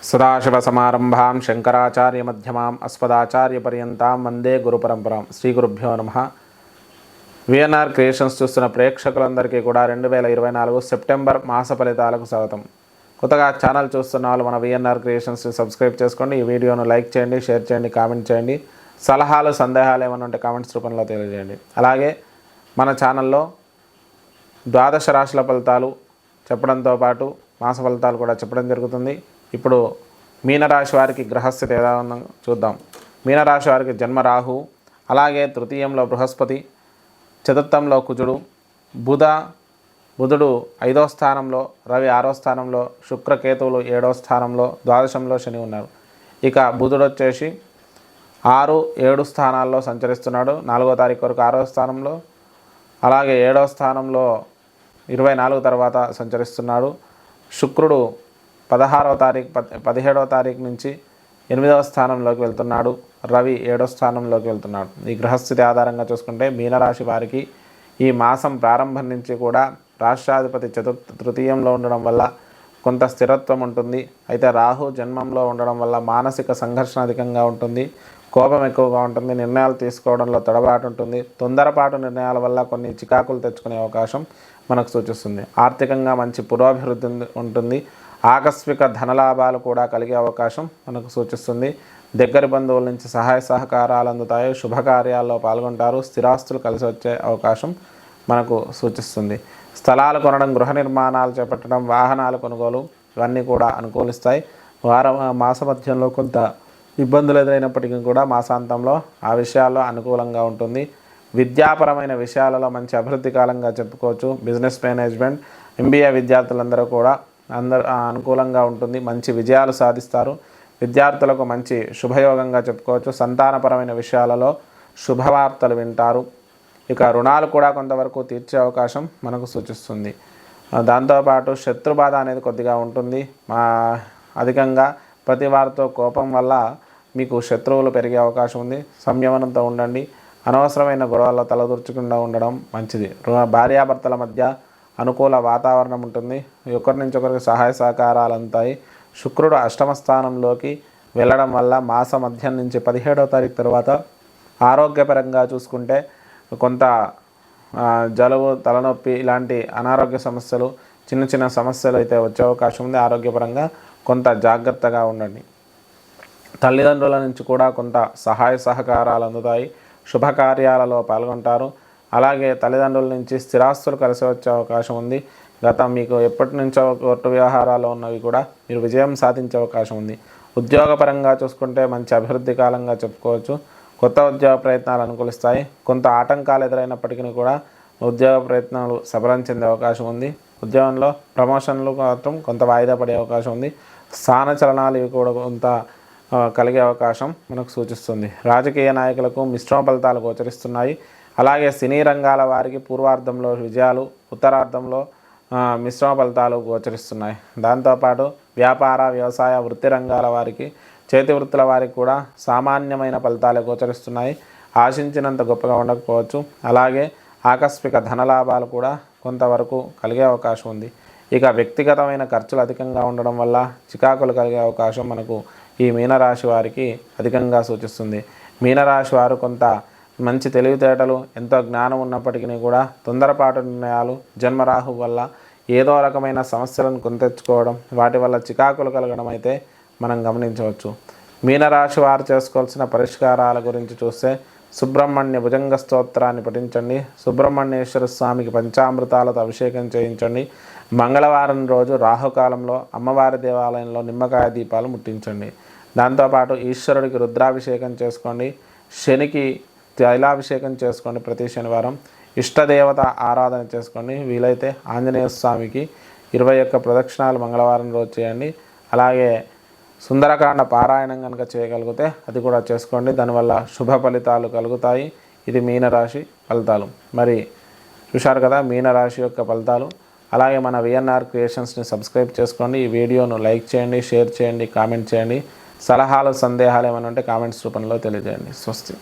సదాశివసమారంభాం శంకరాచార్యమధ్యమాం అస్మదాచార్యపర్యంతాం వందే గురుపరంపరాం. శ్రీ గురుభ్యో నమః. VNR creations చూస్తున్న ప్రేక్షకులందరికీ కూడా 2024 సెప్టెంబర్ మాస ఫలితాలకు స్వాగతం. కొత్తగా ఛానల్ చూస్తున్న వాళ్ళు మన విఎన్ఆర్ క్రియేషన్స్ని సబ్స్క్రైబ్ చేసుకోండి. ఈ వీడియోను లైక్ చేయండి, షేర్ చేయండి, కామెంట్ చేయండి. సలహాలు సందేహాలు ఏమైనా ఉంటే కామెంట్స్ రూపంలో తెలియజేయండి. అలాగే మన ఛానల్లో ద్వాదశ రాశుల ఫలితాలు చెప్పడంతో పాటు మాస ఫలితాలు కూడా చెప్పడం జరుగుతుంది. ఇప్పుడు మీనరాశి వారికి గ్రహస్థితి ఎలా ఉందో చూద్దాం. మీనరాశి వారికి జన్మ రాహు, అలాగే తృతీయంలో బృహస్పతి, చతుర్థంలో కుజుడు, బుధుడు 5వ స్థానంలో, రవి 6వ స్థానంలో, శుక్రకేతువులు 7వ స్థానంలో, ద్వాదశంలో శని ఉన్నారు. ఇక బుధుడు వచ్చేసి 6, 7 స్థానాల్లో సంచరిస్తున్నాడు. 4వ తారీఖు వరకు 6వ స్థానంలో, అలాగే 7వ స్థానంలో 24 తర్వాత సంచరిస్తున్నాడు. శుక్రుడు 16వ తారీఖు 17వ తారీఖు నుంచి 8వ స్థానంలోకి వెళ్తున్నాడు. రవి 7వ స్థానంలోకి వెళ్తున్నాడు. ఈ గ్రహస్థితి ఆధారంగా చూసుకుంటే మీనరాశి వారికి ఈ మాసం ప్రారంభం నుంచి కూడా రాష్ట్రాధిపతి తృతీయంలో ఉండడం వల్ల కొంత స్థిరత్వం ఉంటుంది. అయితే రాహు జన్మంలో ఉండడం వల్ల మానసిక సంఘర్షణ అధికంగా ఉంటుంది, కోపం ఎక్కువగా ఉంటుంది, నిర్ణయాలు తీసుకోవడంలో తడబాటు ఉంటుంది. తొందరపాటు నిర్ణయాల వల్ల కొన్ని చికాకులు తెచ్చుకునే అవకాశం మనకు సూచిస్తుంది. ఆర్థికంగా మంచి పురోభివృద్ధి ఉంటుంది. ఆకస్మిక ధనలాభాలు కూడా కలిగే అవకాశం మనకు సూచిస్తుంది. దగ్గరి బంధువుల నుంచి సహాయ సహకారాలు అందుతాయి. శుభకార్యాల్లో పాల్గొంటారు. స్థిరాస్తులు కలిసి వచ్చే అవకాశం మనకు సూచిస్తుంది. స్థలాలు కొనడం, గృహ నిర్మాణాలు చేపట్టడం, వాహనాల కొనుగోలు ఇవన్నీ కూడా అనుకూలిస్తాయి. మాస మధ్యంలో కొంత ఇబ్బందులు ఎదురైనప్పటికీ కూడా మాసాంతంలో ఆ విషయాల్లో అనుకూలంగా ఉంటుంది. విద్యాపరమైన విషయాలలో మంచి అభివృద్ధి కాలంగా చెప్పుకోవచ్చు. బిజినెస్ మేనేజ్మెంట్, MBA విద్యార్థులందరూ కూడా అనుకూలంగా ఉంటుంది. మంచి విజయాలు సాధిస్తారు. విద్యార్థులకు మంచి శుభయోగంగా చెప్పుకోవచ్చు. సంతానపరమైన విషయాలలో శుభవార్తలు వింటారు. ఇక రుణాలు కూడా కొంతవరకు తీర్చే అవకాశం మనకు సూచిస్తుంది. దాంతోపాటు శత్రుబాధ అనేది కొద్దిగా ఉంటుంది. అధికంగా ప్రతి వారితో కోపం వల్ల మీకు శత్రువులు పెరిగే అవకాశం ఉంది. సంయమనంతో ఉండండి. అనవసరమైన గొడవల్లో తలదూర్చకుండా ఉండడం మంచిది. భార్యాభర్తల మధ్య అనుకూల వాతావరణం ఉంటుంది. ఒకరి నుంచి ఒకరికి సహాయ సహకారాలు అందుతాయి. శుక్రుడు 8వ స్థానంలోకి వెళ్ళడం వల్ల మాస మధ్యం నుంచి 17వ తారీఖు తర్వాత ఆరోగ్యపరంగా చూసుకుంటే కొంత జలుబు, తలనొప్పి ఇలాంటి అనారోగ్య సమస్యలు, చిన్న చిన్న సమస్యలు అయితే వచ్చే అవకాశం ఉంది. ఆరోగ్యపరంగా కొంత జాగ్రత్తగా ఉండండి. తల్లిదండ్రుల నుంచి కూడా కొంత సహాయ సహకారాలు అందుతాయి. శుభకార్యాలలో పాల్గొంటారు. అలాగే తల్లిదండ్రుల నుంచి స్థిరాస్తులు కలిసి వచ్చే అవకాశం ఉంది. మీకు ఎప్పటి నుంచో కోర్టు వ్యవహారాలు ఉన్నవి కూడా మీరు విజయం సాధించే అవకాశం ఉంది. ఉద్యోగపరంగా చూసుకుంటే మంచి అభివృద్ధి కాలంగా చెప్పుకోవచ్చు. కొత్త ఉద్యోగ ప్రయత్నాలు అనుకూలిస్తాయి. కొంత ఆటంకాలు ఎదురైనప్పటికీ కూడా ఉద్యోగ ప్రయత్నాలు సఫలం చెందే అవకాశం ఉంది. ఉద్యోగంలో ప్రమోషన్లు మాత్రం కొంత వాయిదా పడే అవకాశం ఉంది. స్థాన చలనాలు ఇవి కూడా కొంత కలిగే అవకాశం మనకు సూచిస్తుంది. రాజకీయ నాయకులకు మిశ్రమ ఫలితాలు గోచరిస్తున్నాయి. అలాగే సినీ రంగాల వారికి పూర్వార్ధంలో విజయాలు, ఉత్తరార్ధంలో మిశ్రమ ఫలితాలు గోచరిస్తున్నాయి. దాంతోపాటు వ్యాపార, వ్యవసాయ, వృత్తి రంగాల వారికి, చేతి వృత్తుల వారికి కూడా సామాన్యమైన ఫలితాలు గోచరిస్తున్నాయి. ఆశించినంత గొప్పగా ఉండకపోవచ్చు. అలాగే ఆకస్మిక ధనలాభాలు కూడా కొంతవరకు కలిగే అవకాశం ఉంది. ఇక వ్యక్తిగతమైన ఖర్చులు అధికంగా ఉండడం వల్ల చికాకులు కలిగే అవకాశం మనకు ఈ మీనరాశి వారికి అధికంగా సూచిస్తుంది. మీనరాశి వారు కొంత మంచి తెలివితేటలు, ఎంతో జ్ఞానం ఉన్నప్పటికీ కూడా తొందరపాటు నిర్ణయాలు, జన్మరాహు వల్ల ఏదో రకమైన సమస్యలను కొని తెచ్చుకోవడం, వాటి వల్ల చికాకులు కలగడం అయితే మనం గమనించవచ్చు. మీనరాశి వారు చేసుకోవాల్సిన పరిష్కారాల గురించి చూస్తే సుబ్రహ్మణ్య భుజంగ స్తోత్రాన్ని పఠించండి. సుబ్రహ్మణ్యేశ్వర స్వామికి పంచామృతాలతో అభిషేకం చేయించండి. మంగళవారం రోజు రాహుకాలంలో అమ్మవారి దేవాలయంలో నిమ్మకాయ దీపాలు ముట్టించండి. దాంతోపాటు ఈశ్వరుడికి రుద్రాభిషేకం చేసుకోండి. శనికి తైలాభిషేకం చేసుకోండి. ప్రతి శనివారం ఇష్టదేవత ఆరాధన చేసుకోండి. వీలైతే ఆంజనేయ స్వామికి 21 ప్రదక్షిణాలు మంగళవారం రోజు చేయండి. అలాగే సుందరకాండ పారాయణం కనుక చేయగలిగితే అది కూడా చేసుకోండి. దానివల్ల శుభ ఫలితాలు కలుగుతాయి. ఇది మీనరాశి ఫలితాలు. మరి చూశారు కదా మీనరాశి యొక్క ఫలితాలు. అలాగే మన విఎన్ఆర్ క్రియేషన్స్ని సబ్స్క్రైబ్ చేసుకోండి. ఈ వీడియోను లైక్ చేయండి, షేర్ చేయండి, కామెంట్ చేయండి. సలహాలు సందేహాలు ఏమైనా ఉంటే కామెంట్స్ రూపంలో తెలియజేయండి. స్వస్తి.